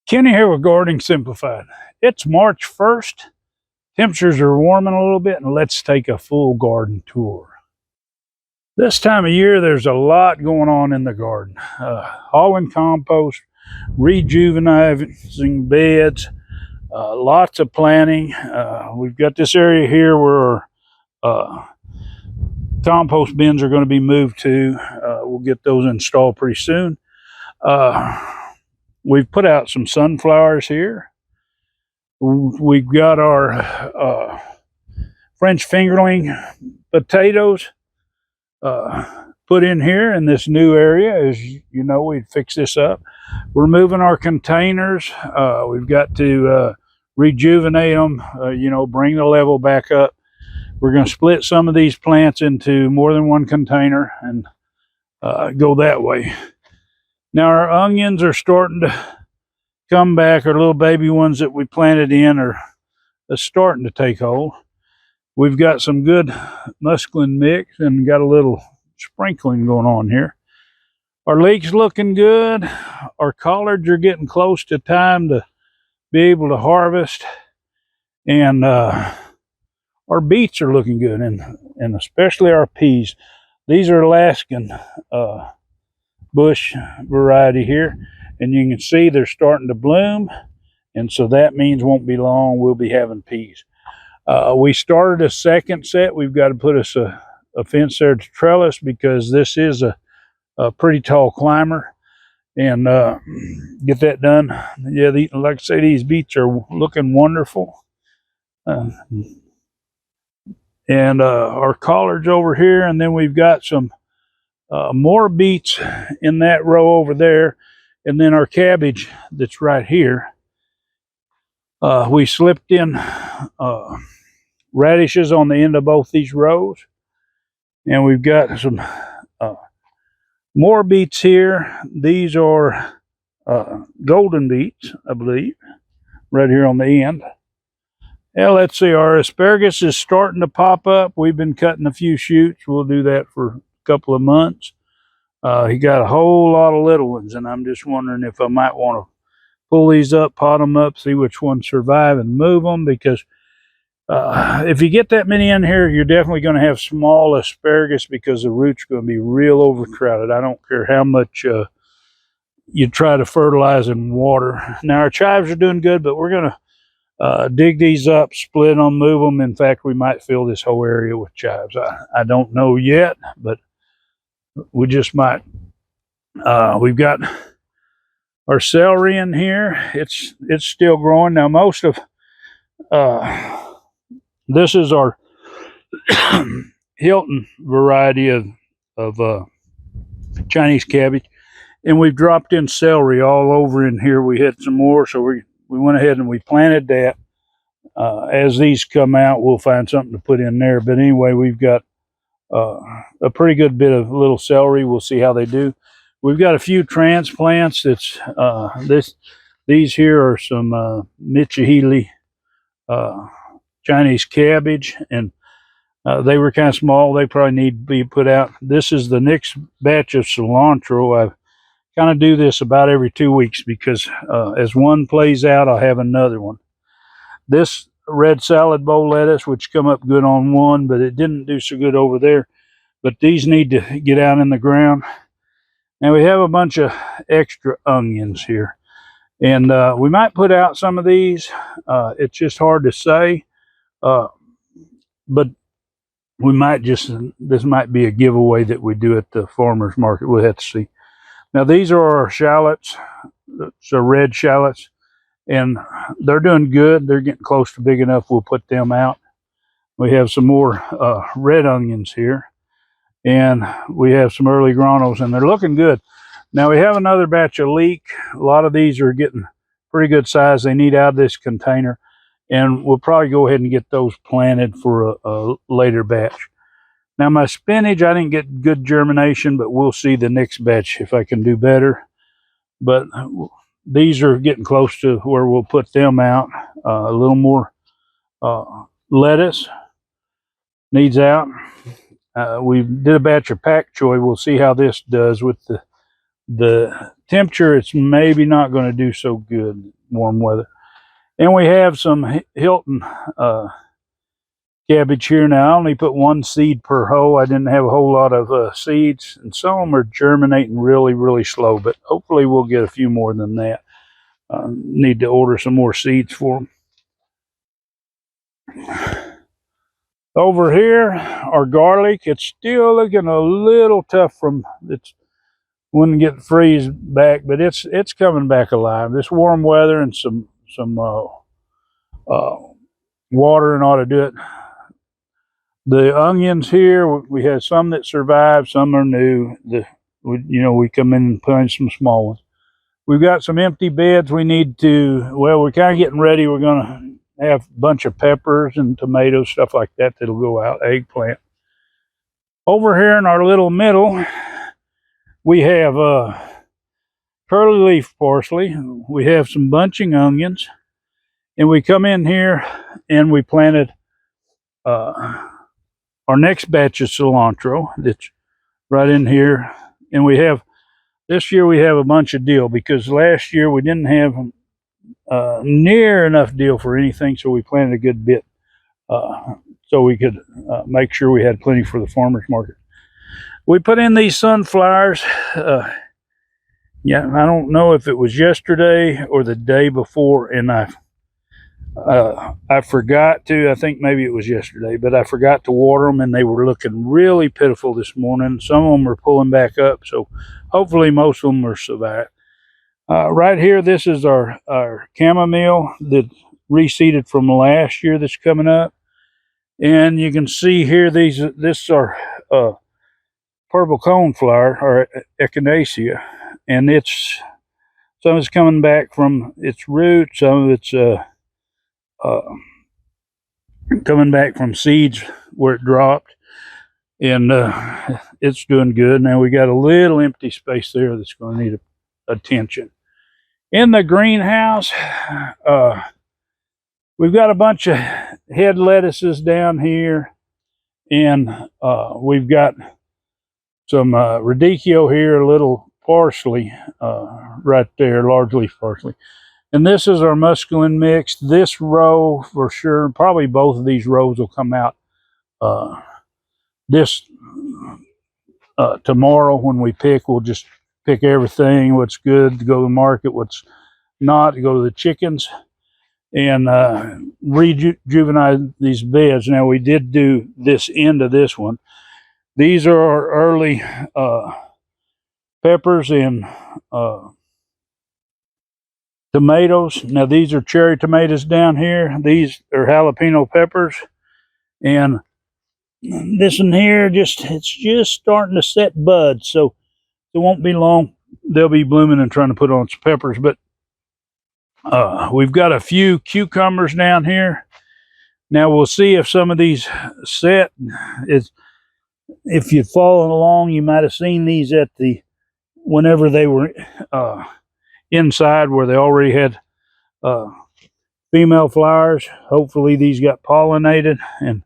Kenny here with Gardening Simplified. It's March 1st. Temperatures are warming a little bit, and let's take a full garden tour. This time of year, there's a lot going on in the garden. Hauling compost, rejuvenating beds, lots of planting. We've got this area here where compost bins are going to be moved to. We'll get those installed pretty soon. We've put out some sunflowers here. We've got our French fingerling potatoes put in here in this new area. As you know, we fixed this up. We're moving our containers. We've got to rejuvenate them, bring the level back up. We're going to split some of these plants into more than one container and go that way. Now our onions are starting to come back. Our little baby ones that we planted in are starting to take hold. We've got some good musclin mix and got a little sprinkling going on here. Our leek's looking good. Our collards are getting close to time to be able to harvest. And our beets are looking good, and especially our peas. These are Alaskan bush variety here, and you can see they're starting to bloom, and so that means won't be long we'll be having peas. We started a second set. We've got to put us a fence there to trellis because this is a pretty tall climber, and get that done. Yeah, like I say, these beets are looking wonderful. And our collards over here, and then we've got some more beets in that row over there, and then our cabbage that's right here. We slipped in radishes on the end of both these rows, and we've got some more beets here. These are golden beets, I believe, right here on the end. Yeah, let's see, our asparagus is starting to pop up. We've been cutting a few shoots. We'll do that for a couple of months. He got a whole lot of little ones, and I'm just wondering if I might want to pull these up, pot them up, see which ones survive and move them, because if you get that many in here, you're definitely going to have small asparagus because the roots are going to be real overcrowded. I don't care how much you try to fertilize and water. Now our chives are doing good, but we're going to dig these up, split them, move them. In fact, we might fill this whole area with chives. I don't know yet, but we just might. We've got our celery in here. It's still growing. Now most of this is our Hilton variety of Chinese cabbage, and we've dropped in celery all over in here. We had some more, so we went ahead and we planted that. As these come out, we'll find something to put in there. But anyway, we've got a pretty good bit of little celery. We'll see how they do. We've got a few transplants. It's these here are some Michihili Chinese cabbage, and they were kind of small. They probably need to be put out. This is the next batch of cilantro. I kind of do this about every 2 weeks because as one plays out, I'll have another one. This red salad bowl lettuce, which come up good on one, but it didn't do so good over there. But these need to get out in the ground. And we have a bunch of extra onions here. And we might put out some of these. It's just hard to say. But we might this might be a giveaway that we do at the farmer's market. We'll have to see. Now these are our shallots. So red shallots. And they're doing good. They're getting close to big enough. We'll put them out. We have some more red onions here. And we have some early granos, and they're looking good. Now we have another batch of leek. A lot of these are getting pretty good size. They need out of this container. And we'll probably go ahead and get those planted for a later batch. Now my spinach, I didn't get good germination, but we'll see the next batch if I can do better. But these are getting close to where we'll put them out. A little more lettuce needs out. We did a batch of pak choi. We'll see how this does with the temperature, it's maybe not going to do so good, warm weather. And we have some Hilton cabbage here. Now, I only put one seed per hoe. I didn't have a whole lot of seeds, and some of them are germinating really, really slow, but hopefully we'll get a few more than that. Need to order some more seeds for them. Over here, our garlic, it's still looking a little tough from it's wouldn't get freeze back, but it's coming back alive. This warm weather and some water and ought to do it. The onions here, we have some that survived, some are new. We come in and put in some small ones. We've got some empty beds we need to, well, we're kind of getting ready. We're going to have a bunch of peppers and tomatoes, stuff like that, that'll go out, eggplant. Over here in our little middle, we have curly leaf parsley. We have some bunching onions. And we come in here and we planted our next batch of cilantro that's right in here. And we have, this year we have a bunch of dill because last year we didn't have near enough dill for anything, so we planted a good bit so we could make sure we had plenty for the farmer's market. We put in these sunflowers. Yeah, I don't know if it was yesterday or the day before, and I forgot to, I think maybe it was yesterday, but I forgot to water them, and they were looking really pitiful this morning. Some of them are pulling back up, so hopefully most of them are survived. Right here, this is our chamomile that reseeded from last year that's coming up. And you can see here, this is our purple coneflower, or echinacea, and some of it's coming back from its root, some of it's coming back from seeds where it dropped, and it's doing good. Now we got a little empty space there that's going to need attention. In the greenhouse, we've got a bunch of head lettuces down here, and we've got some radicchio here, a little parsley right there, large leaf parsley. And this is our muscovine mix. This row for sure, probably both of these rows will come out tomorrow when we pick. We'll just pick everything, what's good to go to the market, what's not to go to the chickens, and rejuvenate these beds. Now we did do this end of this one. These are our early peppers and tomatoes. Now these are cherry tomatoes down here. These are jalapeno peppers, and this one here it's just starting to set buds, so it won't be long they'll be blooming and trying to put on some peppers. But we've got a few cucumbers down here. Now we'll see if some of these set. If you've followed along, you might have seen these at whenever they were inside where they already had female flowers. Hopefully these got pollinated, and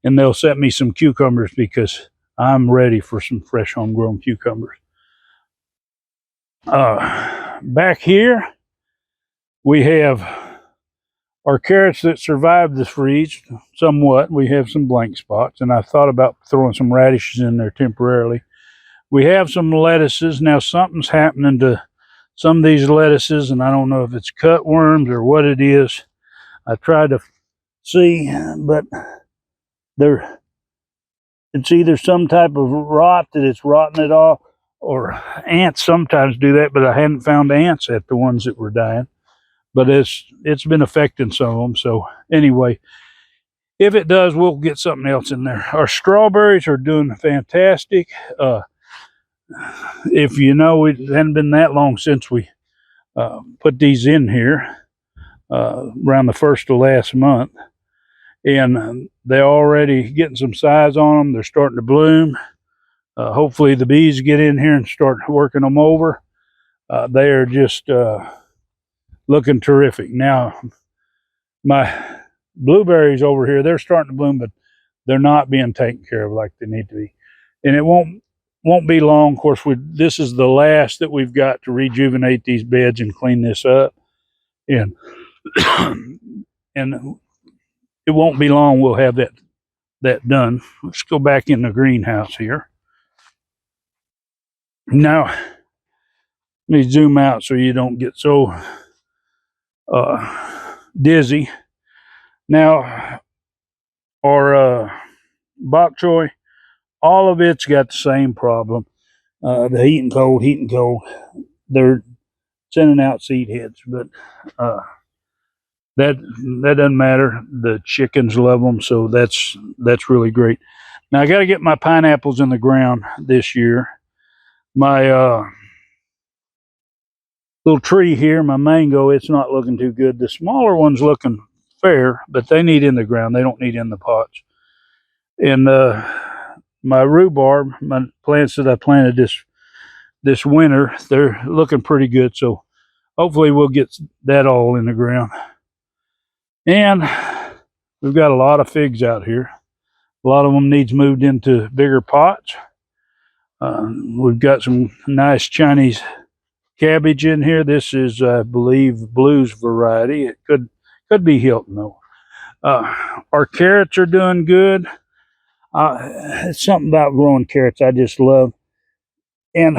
they'll set me some cucumbers because I'm ready for some fresh homegrown cucumbers. Back here we have our carrots that survived the freeze somewhat. We have some blank spots, and I thought about throwing some radishes in there temporarily. We have some lettuces. Now something's happening to some of these lettuces, and I don't know if it's cutworms or what it is. I tried to see, but it's either some type of rot that it's rotting it off, or ants sometimes do that, but I hadn't found ants at the ones that were dying. But it's been affecting some of them. So anyway, if it does, we'll get something else in there. Our strawberries are doing fantastic. If you know, it hadn't been that long since we put these in here, around the first of last month, and they're already getting some size on them. They're starting to bloom. Hopefully the bees get in here and start working them over. They are just looking terrific. Now my blueberries over here, they're starting to bloom, but they're not being taken care of like they need to be. And it won't won't be long. Of course, this is the last that we've got to rejuvenate these beds and clean this up. And and it won't be long. We'll have that done. Let's go back in the greenhouse here. Now, let me zoom out so you don't get so dizzy. Now, our bok choy, all of it's got the same problem. The heat and cold, heat and cold. They're sending out seed heads, but that doesn't matter. The chickens love them, so that's really great. Now I got to get my pineapples in the ground this year. My little tree here, my mango, it's not looking too good. The smaller one's looking fair, but they need in the ground. They don't need in the pots. And my rhubarb, my plants that I planted this winter, they're looking pretty good. So hopefully we'll get that all in the ground. And we've got a lot of figs out here. A lot of them needs moved into bigger pots. We've got some nice Chinese cabbage in here. This is, I believe, Blues variety. It could be Hilton though. Our carrots are doing good. It's something about growing carrots I just love. And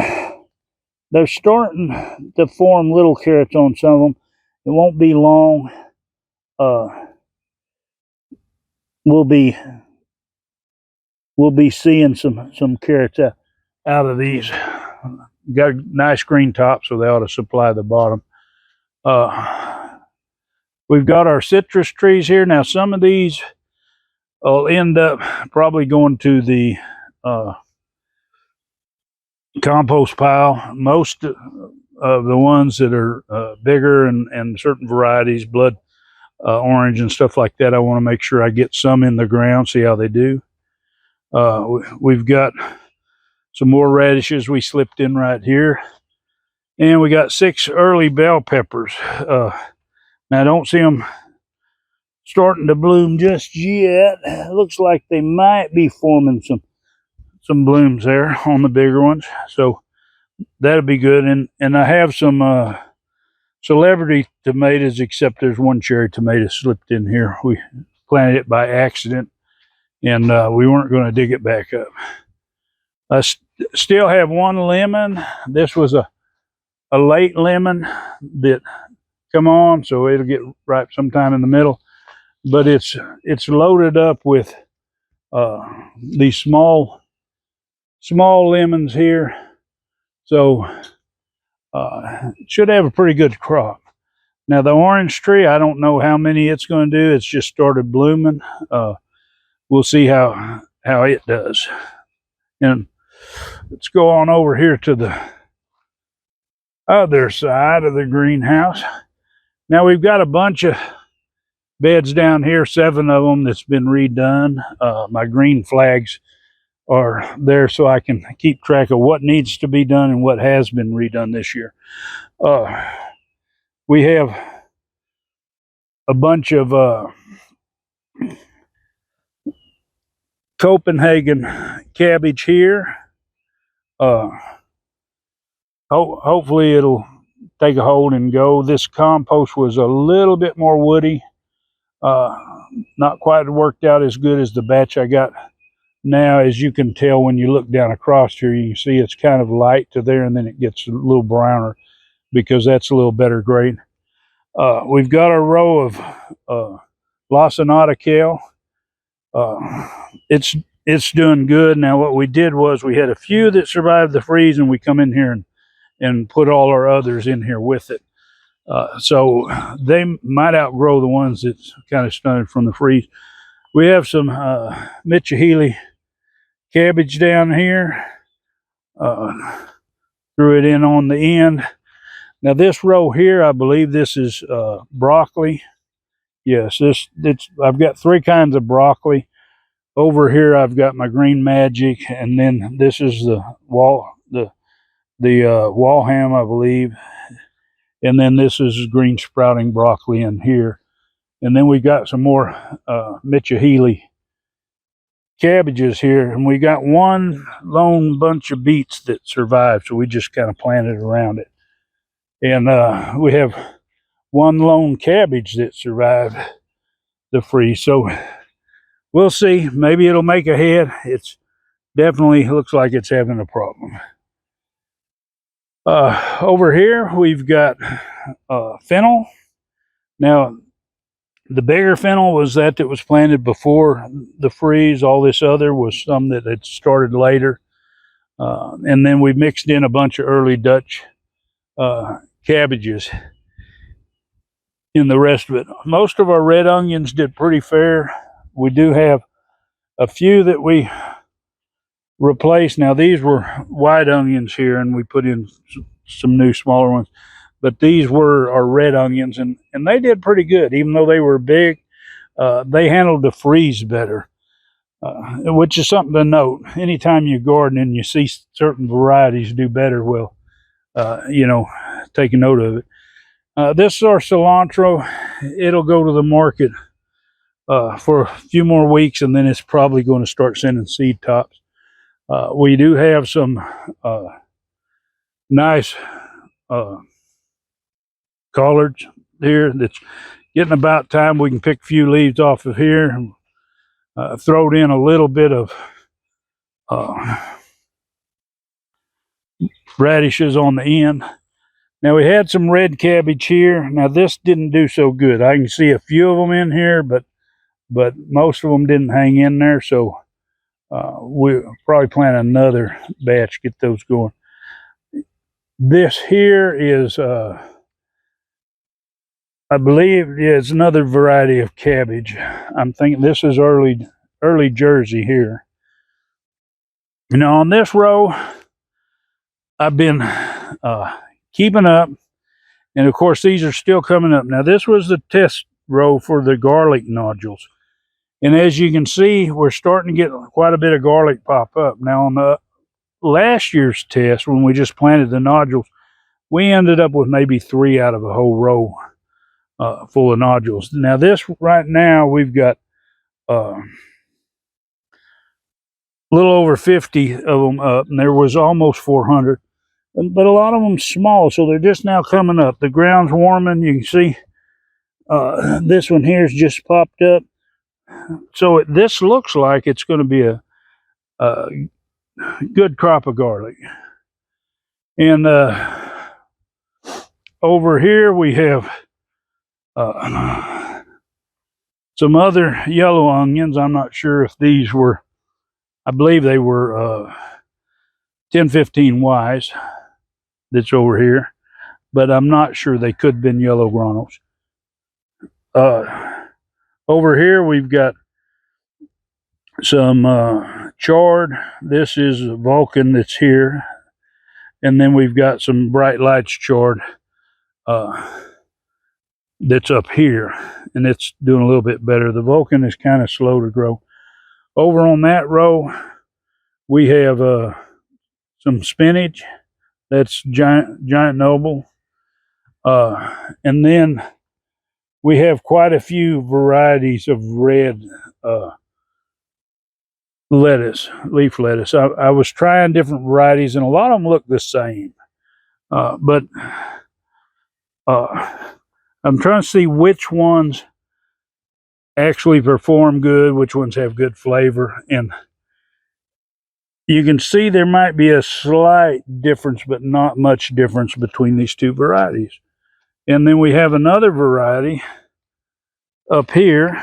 they're starting to form little carrots on some of them. It won't be long. We'll be seeing some carrots out of these. Got a nice green top, so they ought to supply the bottom. We've got our citrus trees here. Now, some of these will end up probably going to the compost pile. Most of the ones that are bigger and certain varieties, blood orange and stuff like that, I want to make sure I get some in the ground, see how they do. We've got some more radishes we slipped in right here. And we got 6 early bell peppers. Now, I don't see them starting to bloom just yet. It looks like they might be forming some blooms there on the bigger ones. So that'll be good. And I have some celebrity tomatoes, except there's one cherry tomato slipped in here. We planted it by accident, and we weren't going to dig it back up. I still have one lemon. This was a late lemon that come on, so it'll get ripe sometime in the middle. But it's loaded up with these small lemons here, so it should have a pretty good crop. Now the orange tree, I don't know how many it's going to do. It's just started blooming. We'll see how it does. And let's go on over here to the other side of the greenhouse. Now we've got a bunch of beds down here, 7 of them that's been redone. My green flags are there so I can keep track of what needs to be done and what has been redone this year. We have a bunch of Copenhagen cabbage here. Hopefully it'll take a hold and go. This compost was a little bit more woody. Not quite worked out as good as the batch I got now. As you can tell when you look down across here, you can see it's kind of light to there, and then it gets a little browner because that's a little better grade. We've got a row of lacinato kale. It's doing good. Now what we did was we had a few that survived the freeze, and we come in here and put all our others in here with it. So they might outgrow the ones that's kind of stunted from the freeze. We have some Mitchahili cabbage down here. Threw it in on the end. Now this row here, I believe this is broccoli. Yes, I've got 3 kinds of broccoli. Over here I've got my green magic, and then this is the Walham, I believe. And then this is green sprouting broccoli in here. And then we got some more Mitchahili cabbages here, and we got one lone bunch of beets that survived, so we just kind of planted around it. And we have one lone cabbage that survived the freeze. So we'll see. Maybe it'll make a head. It's definitely looks like it's having a problem. Over here, we've got fennel. Now, the bigger fennel was that was planted before the freeze. All this other was some that had started later. And then we mixed in a bunch of early Dutch cabbages in the rest of it. Most of our red onions did pretty fair. We do have a few that we replaced. Now, these were white onions here, and we put in some new smaller ones. But these were our red onions, and they did pretty good. Even though they were big, they handled the freeze better, which is something to note. Anytime you garden and you see certain varieties do better, well, you know, take a note of it. This is our cilantro. It'll go to the market for a few more weeks, and then it's probably going to start sending seed tops. We do have some nice collards here that's getting about time we can pick a few leaves off of here and throw in a little bit of radishes on the end. Now, we had some red cabbage here. Now, this didn't do so good. I can see a few of them in here, but most of them didn't hang in there, so we'll probably plant another batch, get those going. This here is I believe it's another variety of cabbage. I'm thinking this is early Jersey here. Now, on this row, I've been keeping up, and of course these are still coming up. Now, this was the test row for the garlic nodules, and as you can see, we're starting to get quite a bit of garlic pop up. Now, on the last year's test, when we just planted the nodules, we ended up with maybe 3 out of a whole row full of nodules. Now, this right now, we've got a little over 50 of them up, and there was almost 400, but a lot of them small, so they're just now coming up. The ground's warming. You can see this one here has just popped up, so this looks like it's going to be a good crop of garlic. And over here we have some other yellow onions. I'm not sure if these were, I believe they were 1015Ys that's over here, but I'm not sure. They could have been yellow granules. Over here we've got some chard. This is a Vulcan that's here, and then we've got some Bright Lights chard that's up here, and it's doing a little bit better. The Vulcan is kind of slow to grow. Over on that row, we have some spinach. That's giant noble. And then we have quite a few varieties of red lettuce, leaf lettuce. I was trying different varieties, and a lot of them look the same. But I'm trying to see which ones actually perform good, which ones have good flavor. And you can see there might be a slight difference, but not much difference between these two varieties. And then we have another variety up here,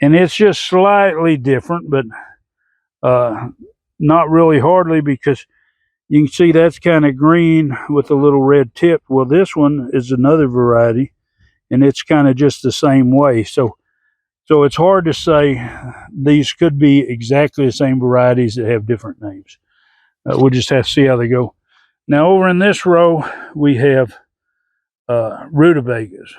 and it's just slightly different, but not really hardly, because you can see that's kind of green with a little red tip. Well, this one is another variety, and it's kind of just the same way. So it's hard to say. These could be exactly the same varieties that have different names. We'll just have to see how they go. Now, over in this row, we have rutabagas.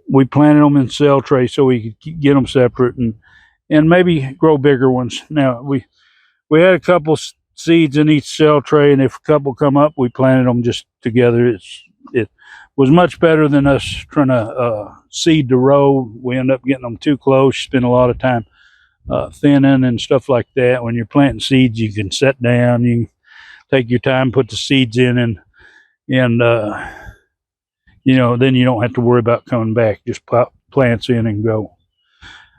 We planted them in cell trays so we could get them separate and maybe grow bigger ones. Now, we had a couple seeds in each cell tray, and if a couple come up, we planted them just together. It was much better than us trying to seed the row. We end up getting them too close, spend a lot of time thinning and stuff like that. When you're planting seeds, you can sit down, you can take your time, put the seeds in, and you know, then you don't have to worry about coming back. Just pop plants in and go.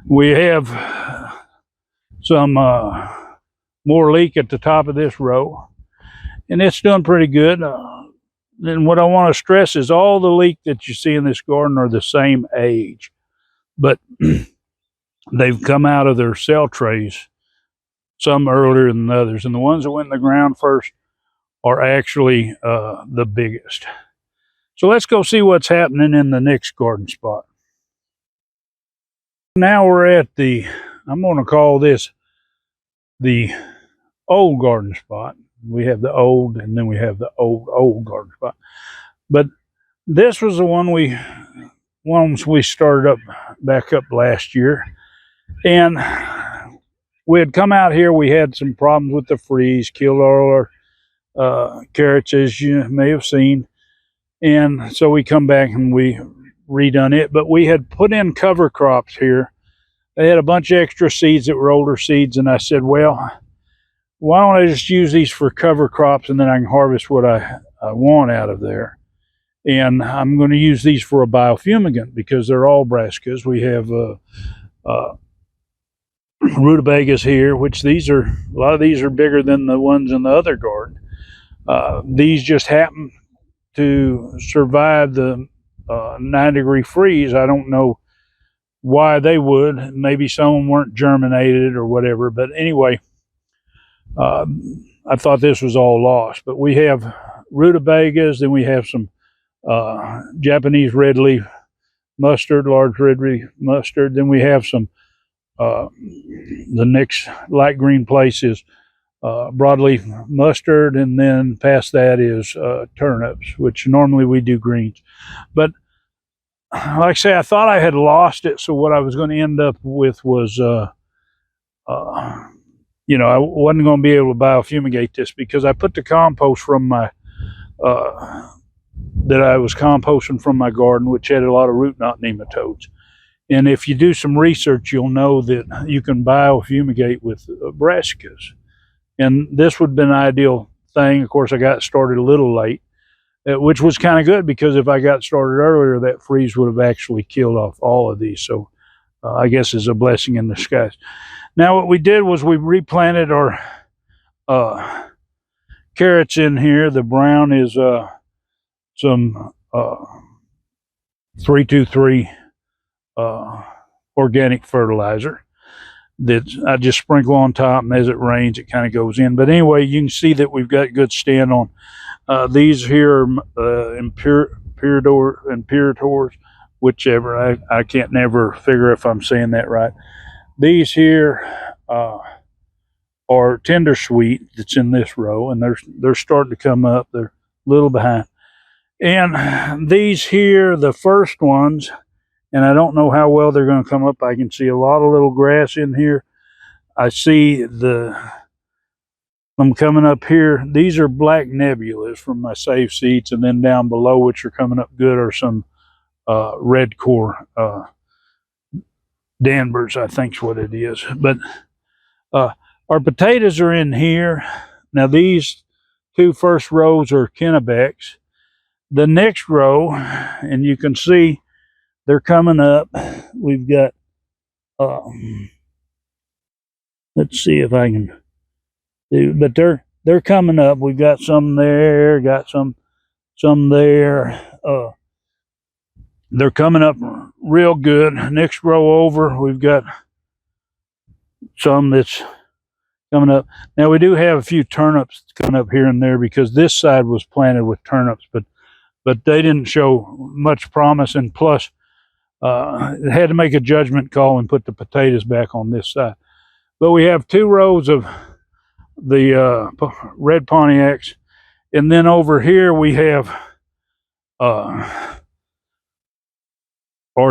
We have some more leek at the top of this row, and it's done pretty good. Then what I want to stress is all the leek that you see in this garden are the same age, but they've come out of their cell trays, some earlier than others, and the ones that went in the ground first are actually the biggest. So let's go see what's happening in the next garden spot. Now we're at the, I'm going to call this the old garden spot. We have the old, and then we have the old garden spot. But this was the one we started up back up last year, and we had come out here. We had some problems with the freeze, killed all our carrots, as you may have seen, and so we come back and we redone it. But we had put in cover crops here. They had a bunch of extra seeds that were older seeds, and I said, well, why don't I just use these for cover crops, and then I can harvest what I want out of there. And I'm going to use these for a biofumigant because they're all brassicas. We have rutabagas here, which a lot of these are bigger than the ones in the other garden. These just happen to survive the 9-degree freeze. I don't know why they would. Maybe some of them weren't germinated or whatever. But anyway, I thought this was all lost. But we have rutabagas, then we have some Japanese red leaf mustard, large red leaf mustard. Then we have some, the next light green place is broadleaf mustard, and then past that is turnips, which normally we do greens. But like I say, I thought I had lost it, so what I was going to end up with was, you know, I wasn't going to be able to biofumigate this because I put the compost from my that I was composting from my garden, which had a lot of root knot nematodes. And if you do some research, you'll know that you can biofumigate with brassicas. And this would have been an ideal thing. Of course, I got started a little late, which was kind of good because if I got started earlier, that freeze would have actually killed off all of these. So I guess it's a blessing in disguise. Now, what we did was we replanted our carrots in here. The brown is some 323 organic fertilizer that I just sprinkle on top, and as it rains, it kind of goes in. But anyway, you can see that we've got good stand on. These here are imperators, whichever. I can't never figure if I'm saying that right. These here are tender sweet that's in this row, and they're starting to come up. They're a little behind. And these here, the first ones, and I don't know how well they're going to come up. I can see a lot of little grass in here. I see them coming up here. These are black nebulas from my save seeds, and then down below, which are coming up good, are some red core Danvers, I think is what it is. But our potatoes are in here. Now these two first rows are Kennebecks. The next row, and you can see they're coming up. We've got, let's see if I can do, but they're coming up. We've got some there, got some there. They're coming up real good. Next row over, we've got some that's coming up. Now we do have a few turnips coming up here and there because this side was planted with turnips, but they didn't show much promise, and plus it had to make a judgment call and put the potatoes back on this side. But we have two rows of the red Pontiacs, and then over here we have our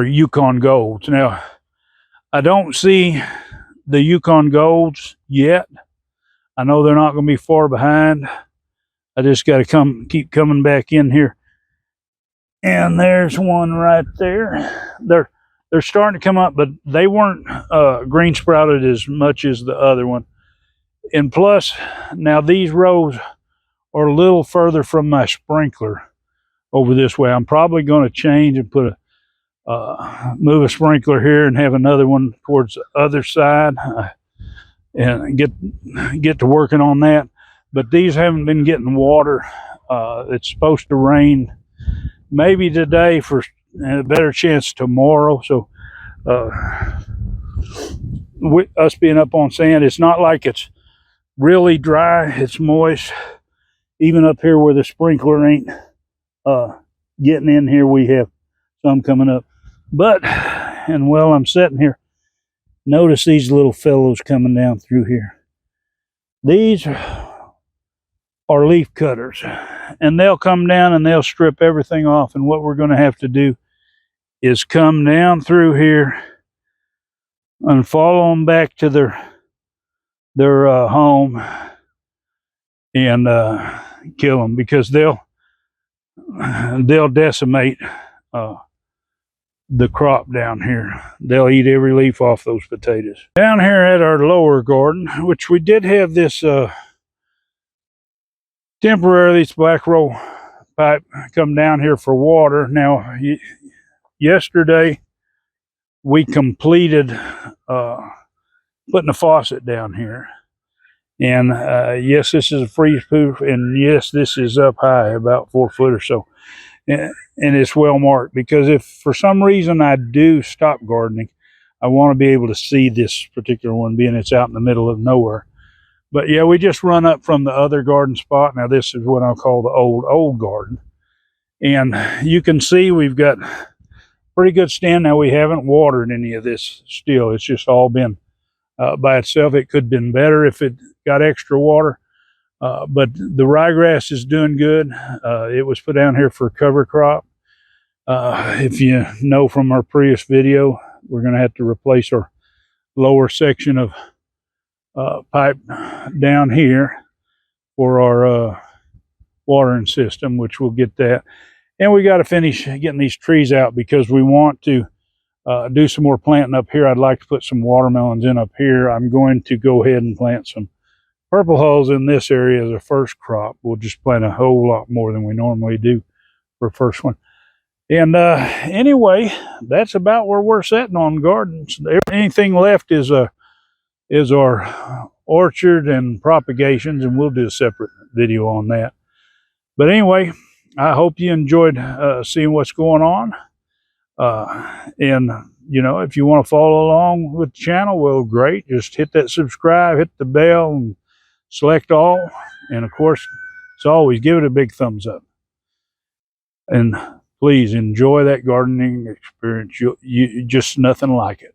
Yukon Golds. Now I don't see the Yukon Golds yet. I know they're not going to be far behind. I just got to keep coming back in here. And there's one right there. They're they're starting to come up, but they weren't green sprouted as much as the other one. And plus, now these rows are a little further from my sprinkler over this way. I'm probably going to change and put a move a sprinkler here and have another one towards the other side, and get to working on that. But these haven't been getting water. It's supposed to rain maybe today, for a better chance tomorrow. So with us being up on sand, it's not like it's really dry, it's moist. Even up here where the sprinkler ain't getting in here, we have some coming up. But, and while I'm sitting here, notice these little fellows coming down through here. These are leaf cutters, and they'll come down and they'll strip everything off. And what we're going to have to do is come down through here and follow them back to their home and kill them, because they'll decimate the crop down here. They'll eat every leaf off those potatoes. Down here at our lower garden, which we did have this temporarily, this black roll pipe come down here for water. Now, yesterday we completed putting a faucet down here. And yes, this is a freeze proof, and yes, this is up high, about 4 foot or so. And it's well marked, because if for some reason I do stop gardening, I want to be able to see this particular one, being it's out in the middle of nowhere. But yeah, we just run up from the other garden spot. Now this is what I'll call the old garden. And you can see we've got pretty good stand. Now we haven't watered any of this still. It's just all been by itself. It could have been better if it got extra water. But the ryegrass is doing good. It was put down here for cover crop. If you know from our previous video, we're going to have to replace our lower section of pipe down here for our watering system, which we'll get that. And we got to finish getting these trees out, because we want to do some more planting up here. I'd like to put some watermelons in up here. I'm going to go ahead and plant some purple hulls in this area as a first crop. We'll just plant a whole lot more than we normally do for first one. And anyway, that's about where we're sitting on gardens. Anything left is our orchard and propagations, and we'll do a separate video on that. But anyway, I hope you enjoyed seeing what's going on. And you know, if you want to follow along with the channel, well, great. Just hit that subscribe, hit the bell, and select all. And of course, as always, give it a big thumbs up. And please enjoy that gardening experience. You just nothing like it.